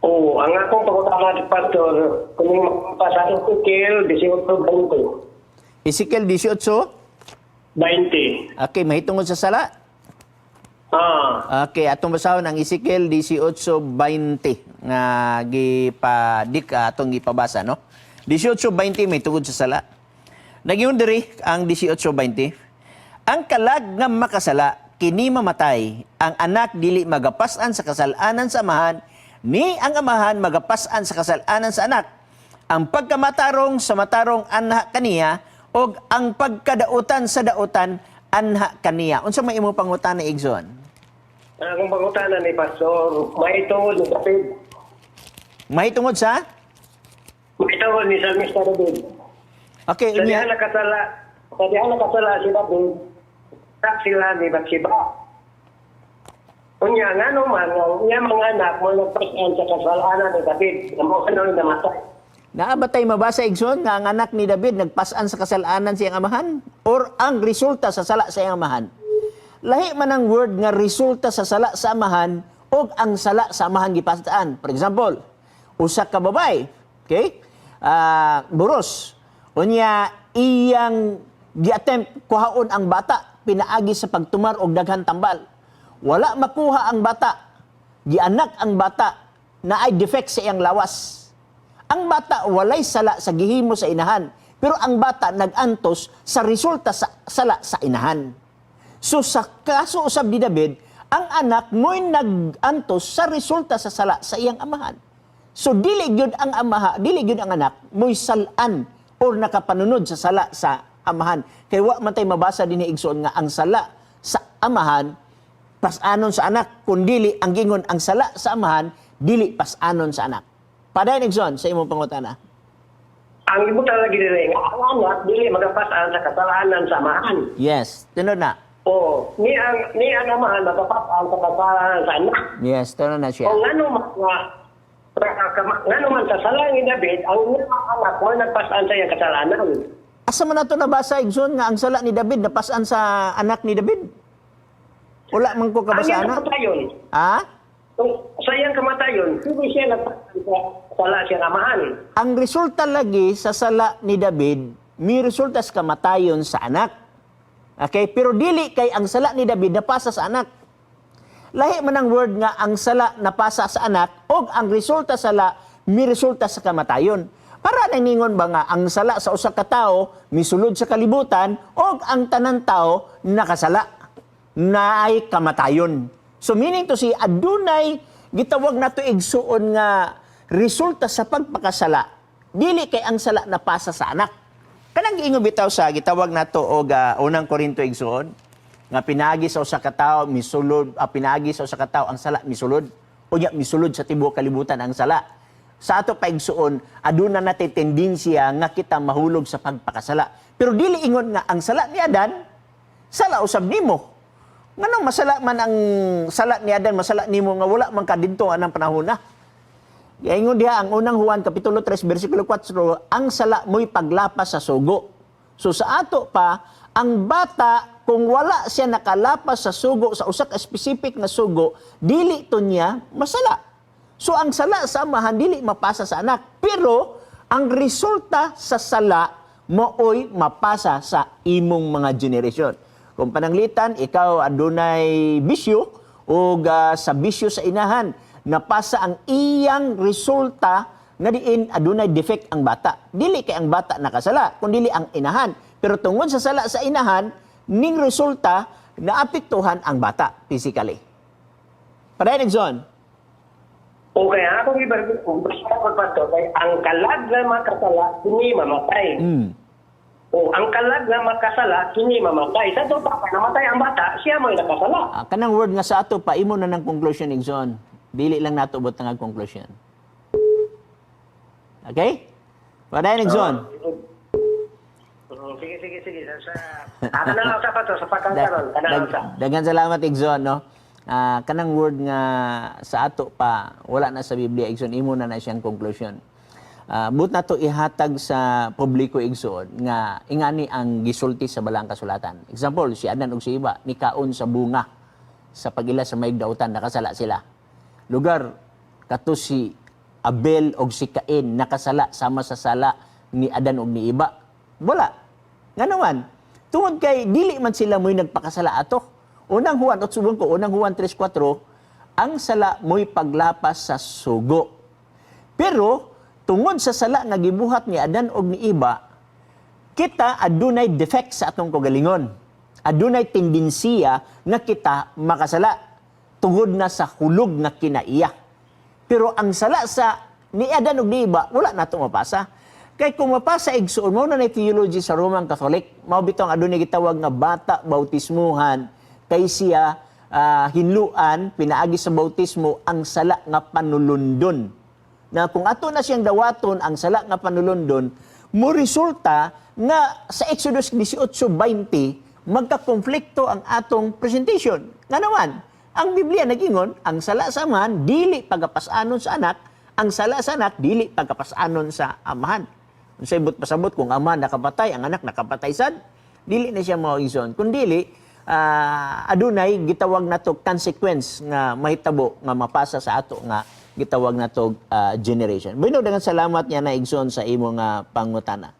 Oo, ang akong pagkakama ni Pastor, kung pasado ko kil, 18-20. Ezekiel 18. 20. Okay, mahitungod sa sala. Okay, atong basahon ang Ezekiel 18:20 nga atong gipabasa, no? 18:20 may tungod sa sala. Nagyon diri ang 18:20. Ang kalag nga makasala kini mamatay, ang anak dili magapas-an sa kasalanan sa amahan, ni ang amahan magapas-an sa kasalanan sa anak. Ang pagkamatarong sa matarong anha kaniya og ang pagkadautan sa dautan anha kaniya. Unsa may imong pangutan na Igsoon? Akong pangutanan ni Pastor, may tungod ni David. Mahitungod sa? May tungod ni Mr. David. Okay, Sa dihan nakasala si David, tak sila ni Bathsheba. Unya, nga naman, ang iya mga anak mo nagpasan sa kasalanan ni David, na mo ano yung namatay. Naabatay mabasa Igsoon nga ang anak ni David nagpasan sa kasalanan sa iyang amahan or ang resulta sa sala sa iyang amahan. Lahi man ang word nga resulta sa sala sa amahan o ang sala sa amahan gipasaan. For example, usa ka babay, okay? Buros. Unya iyang gi-attempt kuhaon ang bata pinaagi sa pagtumar og daghan tambal. Wala makuha ang bata. Gianak ang bata na ay defect sa iyang lawas. Ang bata walay sala sa gihimo sa inahan, pero ang bata nag-antos sa resulta sa sala sa inahan. So sa kaso usab ni David, ang anak mo'y nag-antos sa resulta sa sala sa iyang amahan. So dili gyud ang amaha, dili gyud ang anak mo'y salan or nakapanunod sa sala sa amahan. Kay wa man tay mabasa dinhi Igsoon nga ang sala sa amahan pas-anon sa anak, kun dili ang gingon ang sala sa amahan dili pas-anon sa anak. Padayon Igsoon sa imong pangutana. Ang ibutan lagi dili nga ang anak dili magapasan sa kasalanan sa amahan. Yes, tunod na. Oo, ni ang amahan magapasan sa kasalanan sa anak. Yes, tunod na siya. O ngano man sa sala ni David, ang mga anak mo nagpasan sa iyang kasalanan. Asa man nato nabasa Igsoon nga ang sala ni David napasan sa anak ni David? Wala man ko kabasa Ang anak. kamatayon, Ha? sa iyang kamatayon, hindi siya nagpasan sa sala siyang amahan. Ang resulta lagi sa sala ni David, may resulta sa kamatayon sa anak. Okay? Pero dili kay ang sala ni David napasa sa anak. Lahi man ang word nga ang sala napasa sa anak o ang resulta sala may resulta sa kamatayon. Para nangingon ba nga ang sala sa usa ka tawo misulod sa kalibutan o ang tanan tawo nakasala na ay kamatayon. So meaning to say adunay gitawag nato igsuon nga resulta sa pagpakasala dili kay ang sala napasa sa anak. Kanang giingon bitaw sa gitawag nato og unang Korinto igsuon nga pinaagi sa usa ka tawo misulod pinaagi sa usa ka tawo ang sala misulod o misulod sa tibuok kalibutan ang sala. Sa ato paigsuon aduna natin tendensya nga kita mahulog sa pagpakasala. Pero dili ingon nga ang sala ni Adan sala usab nimo. Nganong masala man ang sala ni Adan masala nimo nga wala man kadidto anang panahon na. Ingon diha ang unang Juan kapitulo 3 bersikulo 4 ang sala mo'y paglapas sa sugo. So sa ato pa ang bata kung wala siya nakalapas sa sugo sa usa ka specific na sugo dili to niya masala. So ang sala sa amahan dili mapasa sa anak pero ang resulta sa sala mooy mapasa sa imong mga generasyon. Kung pananglitan ikaw adunay bisyo o sa bisyo sa inahan napasa ang iyang resulta nga diin adunay defect ang bata. Dili kay ang bata nakasala, kundi ang inahan. Pero tungod sa sala sa inahan, ning resulta naapektuhan ang bata physically. Padayon Igsoon. Okay, akong ibarbi ko, basta ko pa to, kay ang kalag na makasala, kini mamatay. O ang kalag na makasala, kini mamatay. Sa to pa, namatay ang bata, siya mo nakasala. Kanang word nga sa ato pa, imo na ng conclusion Igsoon. Dili lang nato bot nga conclusion. Okay? Padayon Igsoon. Sige. Ako na lang sa pato, sa pagkakaroon. Dagan salamat Igsoon, no? Kanang word nga sa ato pa, wala na sa Biblia, Igsoon, imo na siyang conclusion. But na to ihatag sa publiko Igsoon, nga ingani ang gisulti sa balang kasulatan. Example, si Adan ug si Eva, nikaon sa bunga, sa pagila sa maigdautan, nakasala sila. Lugar, kato si Abel og si Cain nakasala sama sa sala ni Adan og ni Iba? Wala. Nga naman, tungod kay dili man sila mo'y nagpakasala ato. Unang Juan, at subong ko, unang Juan 3:4, ang sala mo'y paglapas sa sugo. Pero, tungod sa sala nga gibuhat ni Adan og ni Iba, kita adunay defect sa atong kagalingon. Adunay tendensiya nga kita makasala tungod na sa hulog nga kinaiya. Pero ang sala sa ni Adan ug ni Iba, wala na ito mapasa. Kay kung mapasa igsoon, mao na theology sa Roman Catholic, mao bitong adunay gitawag nga bata bautismuhan, kay siya hinluan, pinaagi sa bautismo, ang sala nga panulundon. Na kung ato na siyang dawaton ang sala nga panulundon, mo resulta nga sa Exodus 18:20, magkakonflikto ang atong presentation. Nga naman, ang Biblia nagingon, ang sala sa amahan, dili pagapasanon sa anak, ang sala sa anak, dili pagapasanon sa amahan. Kung sa ibot pasabot, kung amahan nakapatay, ang anak nakapatay sad, dili na siya mauison. Kung dili, adunay, gitawag na to consequence nga mahitabo, nga mapasa sa ato, nga gitawag na to generation. Bueno, dengan salamat niya na igsoon sa imong pangutana.